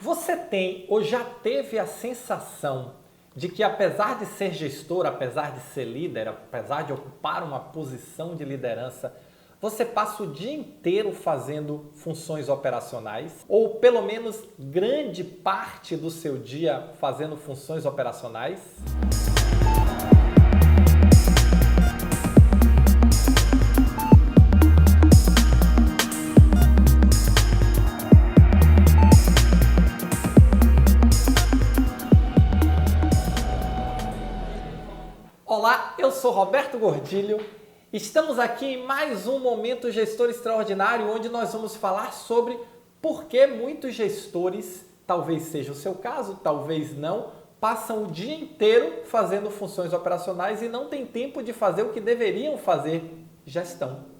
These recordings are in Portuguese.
Você tem ou já teve a sensação de que apesar de ser gestor, apesar de ser líder, apesar de ocupar uma posição de liderança, você passa o dia inteiro fazendo funções operacionais? Ou pelo menos grande parte do seu dia fazendo funções operacionais? Olá, eu sou Roberto Gordilho. Estamos aqui em mais um Momento Gestor Extraordinário, onde nós vamos falar sobre por que muitos gestores, talvez seja o seu caso, talvez não, passam o dia inteiro fazendo funções operacionais e não têm tempo de fazer o que deveriam fazer, gestão.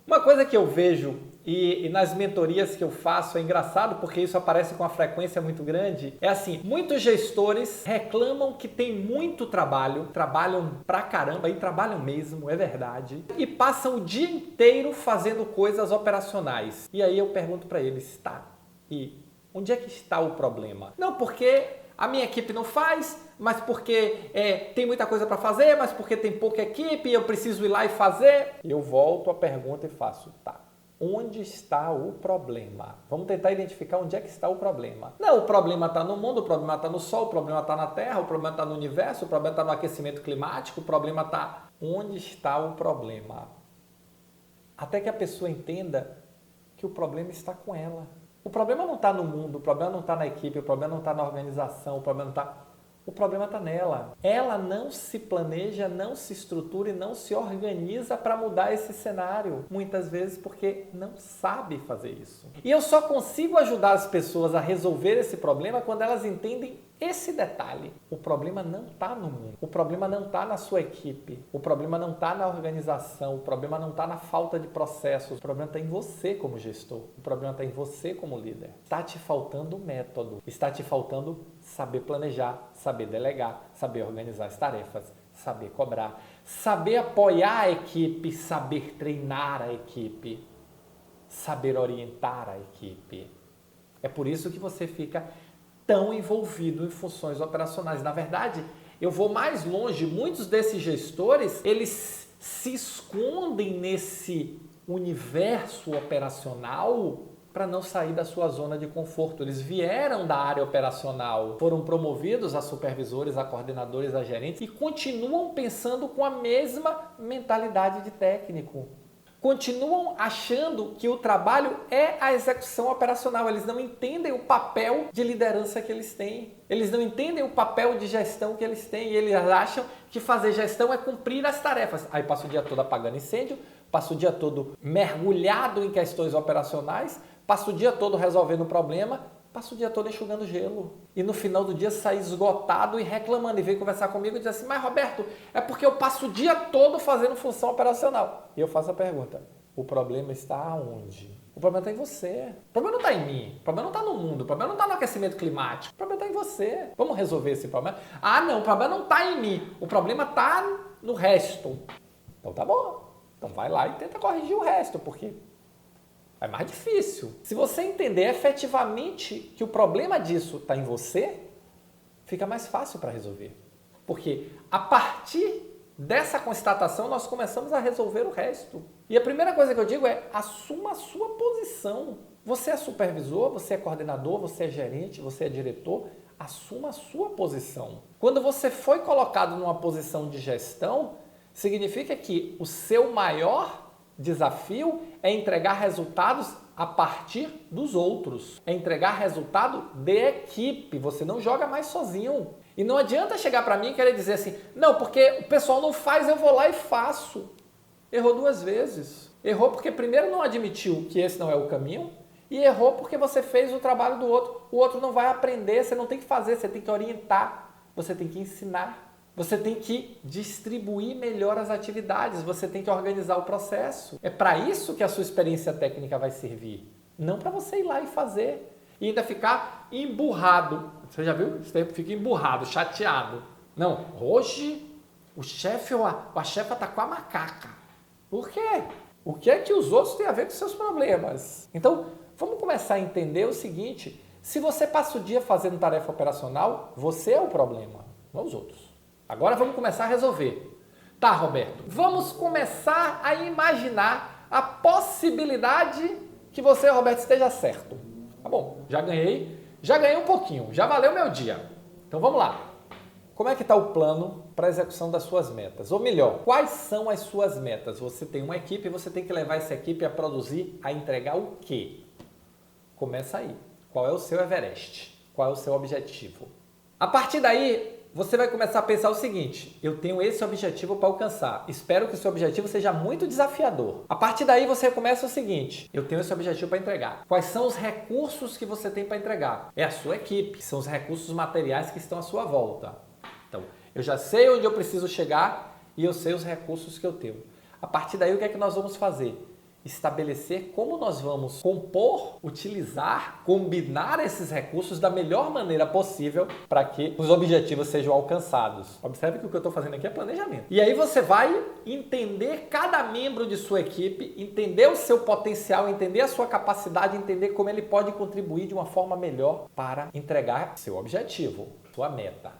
Uma coisa que eu vejo e nas mentorias que eu faço é engraçado porque isso aparece com uma frequência muito grande. É assim, muitos gestores reclamam que tem muito trabalho, trabalham pra caramba e trabalham mesmo, é verdade, e passam o dia inteiro fazendo coisas operacionais. E aí eu pergunto para eles, tá, e onde é que está o problema? Não, porque a minha equipe não faz, mas porque tem muita coisa para fazer, mas porque tem pouca equipe e eu preciso ir lá e fazer. Eu volto a pergunta e faço, tá, onde está o problema? Vamos tentar identificar onde é que está o problema. Não, o problema está no mundo, o problema está no sol, o problema está na Terra, o problema está no universo, o problema está no aquecimento climático, o problema está... Onde está o problema? Até que a pessoa entenda que o problema está com ela. O problema não está no mundo, o problema não está na equipe, o problema não está na organização, o problema não está... O problema está nela. Ela não se planeja, não se estrutura e não se organiza para mudar esse cenário. Muitas vezes porque não sabe fazer isso. E eu só consigo ajudar as pessoas a resolver esse problema quando elas entendem esse detalhe. O problema não está no mundo. O problema não está na sua equipe. O problema não está na organização. O problema não está na falta de processos. O problema está em você como gestor. O problema está em você como líder. Está te faltando método. Está te faltando saber planejar, saber delegar, saber organizar as tarefas, saber cobrar, saber apoiar a equipe, saber treinar a equipe, saber orientar a equipe. É por isso que você fica tão envolvido em funções operacionais. Na verdade, eu vou mais longe. Muitos desses gestores, eles se escondem nesse universo operacional para não sair da sua zona de conforto. Eles vieram da área operacional, foram promovidos a supervisores, a coordenadores, a gerentes e continuam pensando com a mesma mentalidade de técnico. Continuam achando que o trabalho é a execução operacional. Eles não entendem o papel de liderança que eles têm. Eles não entendem o papel de gestão que eles têm. E eles acham que fazer gestão é cumprir as tarefas. Aí passa o dia todo apagando incêndio, passa o dia todo mergulhado em questões operacionais, passa o dia todo resolvendo o problema, passa o dia todo enxugando gelo. E no final do dia sai esgotado e reclamando. E vem conversar comigo e diz assim, mas Roberto, é porque eu passo o dia todo fazendo função operacional. E eu faço a pergunta, o problema está onde? O problema está em você. O problema não está em mim. O problema não está no mundo. O problema não está no aquecimento climático. O problema está em você. Vamos resolver esse problema? Ah, não, o problema não está em mim. O problema está no resto. Então tá bom. Então vai lá e tenta corrigir o resto, porque é mais difícil. Se você entender efetivamente que o problema disso está em você, fica mais fácil para resolver. Porque a partir dessa constatação nós começamos a resolver o resto. E a primeira coisa que eu digo é assuma a sua posição. Você é supervisor, você é coordenador, você é gerente, você é diretor, assuma a sua posição. Quando você foi colocado numa posição de gestão, significa que o seu maior desafio é entregar resultados a partir dos outros. É entregar resultado de equipe. Você não joga mais sozinho. E não adianta chegar para mim e querer dizer assim, não, porque o pessoal não faz, eu vou lá e faço. Errou duas vezes. Errou porque primeiro não admitiu que esse não é o caminho e errou porque você fez o trabalho do outro. O outro não vai aprender, você não tem que fazer, você tem que orientar, você tem que ensinar. Você tem que distribuir melhor as atividades, você tem que organizar o processo. É para isso que a sua experiência técnica vai servir, não para você ir lá e fazer e ainda ficar emburrado. Você já viu? Você fica emburrado, chateado. Não, hoje o chefe ou a chefa está com a macaca. Por quê? O que é que os outros têm a ver com seus problemas? Então, vamos começar a entender o seguinte, Se você passa o dia fazendo tarefa operacional, você é o problema, não os outros. Agora vamos começar a resolver. Tá, Roberto, vamos começar a imaginar a possibilidade que você, Roberto, esteja certo. Tá bom, já ganhei um pouquinho, já valeu meu dia. Então vamos lá. Como é que está o plano para a execução das suas metas? Ou melhor, quais são as suas metas? Você tem uma equipe e você tem que levar essa equipe a produzir, a entregar o quê? Começa aí. Qual é o seu Everest? Qual é o seu objetivo? A partir daí, você vai começar a pensar o seguinte: eu tenho esse objetivo para alcançar. Espero que o seu objetivo seja muito desafiador. A partir daí, você começa o seguinte: eu tenho esse objetivo para entregar. Quais são os recursos que você tem para entregar? É a sua equipe, são os recursos materiais que estão à sua volta. Então, eu já sei onde eu preciso chegar e eu sei os recursos que eu tenho. A partir daí, o que é que nós vamos fazer? Estabelecer como nós vamos compor, utilizar, combinar esses recursos da melhor maneira possível para que os objetivos sejam alcançados. Observe que o que eu estou fazendo aqui é planejamento. E aí você vai entender cada membro de sua equipe, entender o seu potencial, entender a sua capacidade, entender como ele pode contribuir de uma forma melhor para entregar seu objetivo, sua meta,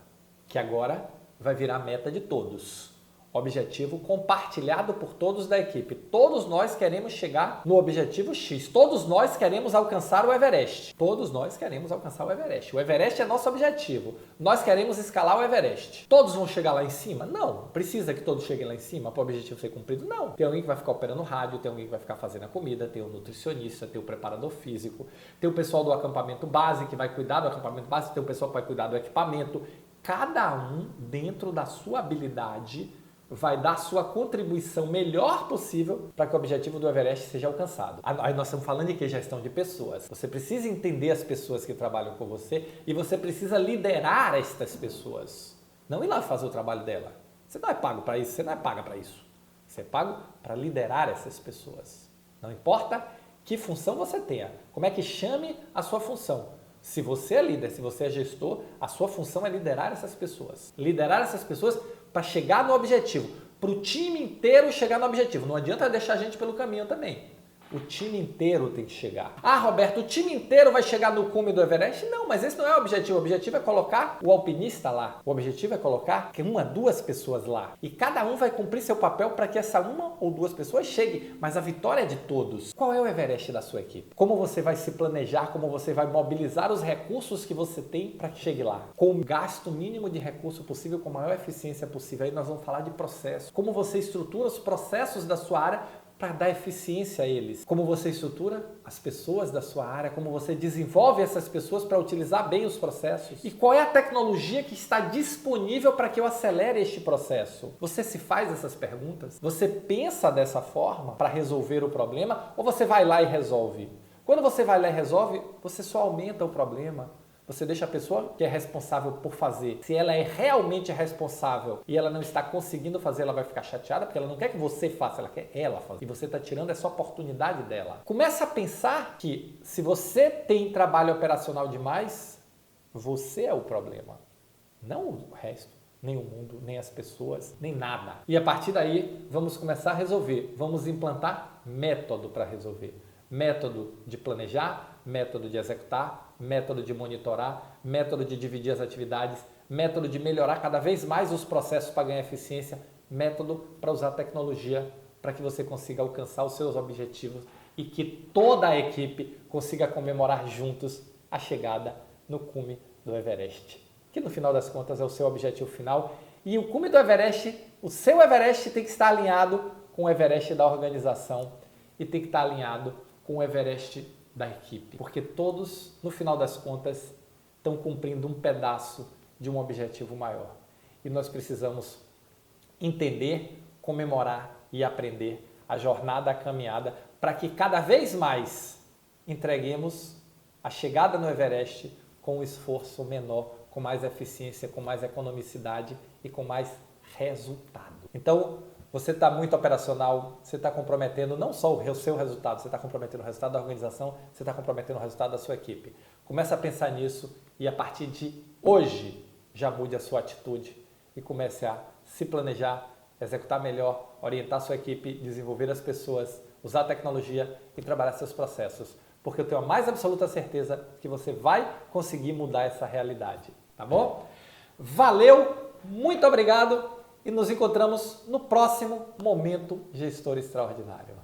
que agora vai virar a meta de todos. Objetivo compartilhado por todos da equipe. Todos nós queremos chegar no objetivo X. Todos nós queremos alcançar o Everest. Todos nós queremos alcançar o Everest. O Everest é nosso objetivo. Nós queremos escalar o Everest. Todos vão chegar lá em cima? Não. Precisa que todos cheguem lá em cima para o objetivo ser cumprido? Não. Tem alguém que vai ficar operando rádio, tem alguém que vai ficar fazendo a comida, tem o nutricionista, tem o preparador físico, tem o pessoal do acampamento base que vai cuidar do acampamento base, tem o pessoal que vai cuidar do equipamento. Cada um, dentro da sua habilidade, vai dar sua contribuição melhor possível para que o objetivo do Everest seja alcançado. Aí nós estamos falando de que? Gestão de pessoas. Você precisa entender as pessoas que trabalham com você e você precisa liderar estas pessoas. Não ir lá fazer o trabalho dela. Você não é pago para isso, você não é paga para isso. Você é pago para liderar essas pessoas. Não importa que função você tenha. Como é que chame a sua função? Se você é líder, se você é gestor, a sua função é liderar essas pessoas. Liderar essas pessoas para chegar no objetivo, para o time inteiro chegar no objetivo. Não adianta deixar a gente pelo caminho também. O time inteiro tem que chegar. Ah, Roberto, o time inteiro vai chegar no cume do Everest? Não, mas esse não é o objetivo. O objetivo é colocar o alpinista lá. O objetivo é colocar uma, duas pessoas lá. E cada um vai cumprir seu papel para que essa uma ou duas pessoas cheguem. Mas a vitória é de todos. Qual é o Everest da sua equipe? Como você vai se planejar, como você vai mobilizar os recursos que você tem para que chegue lá? Com o gasto mínimo de recurso possível, com a maior eficiência possível. Aí nós vamos falar de processo. Como você estrutura os processos da sua área para dar eficiência a eles. Como você estrutura as pessoas da sua área, como você desenvolve essas pessoas para utilizar bem os processos. E qual é a tecnologia que está disponível para que eu acelere este processo? Você se faz essas perguntas? Você pensa dessa forma para resolver o problema ou você vai lá e resolve? Quando você vai lá e resolve, você só aumenta o problema. Você deixa a pessoa que é responsável por fazer. Se ela é realmente responsável e ela não está conseguindo fazer, ela vai ficar chateada porque ela não quer que você faça, ela quer ela fazer. E você está tirando essa oportunidade dela. Começa a pensar que se você tem trabalho operacional demais, você é o problema. Não o resto, nem o mundo, nem as pessoas, nem nada. E a partir daí, vamos começar a resolver. Vamos implantar método para resolver. Método de planejar, método de executar, método de monitorar, método de dividir as atividades, método de melhorar cada vez mais os processos para ganhar eficiência, método para usar tecnologia para que você consiga alcançar os seus objetivos e que toda a equipe consiga comemorar juntos a chegada no cume do Everest, que no final das contas é o seu objetivo final. E o cume do Everest, o seu Everest tem que estar alinhado com o Everest da organização e tem que estar alinhado com o Everest da equipe, porque todos, no final das contas, estão cumprindo um pedaço de um objetivo maior. E nós precisamos entender, comemorar e aprender a jornada, a caminhada, para que cada vez mais entreguemos a chegada no Everest com um esforço menor, com mais eficiência, com mais economicidade e com mais resultado. Então, você está muito operacional, você está comprometendo não só o seu resultado, você está comprometendo o resultado da organização, você está comprometendo o resultado da sua equipe. Comece a pensar nisso e a partir de hoje já mude a sua atitude e comece a se planejar, executar melhor, orientar a sua equipe, desenvolver as pessoas, usar a tecnologia e trabalhar seus processos. porque eu tenho a mais absoluta certeza que você vai conseguir mudar essa realidade, tá bom? Valeu, muito obrigado e nos encontramos no próximo Momento Gestor Extraordinário.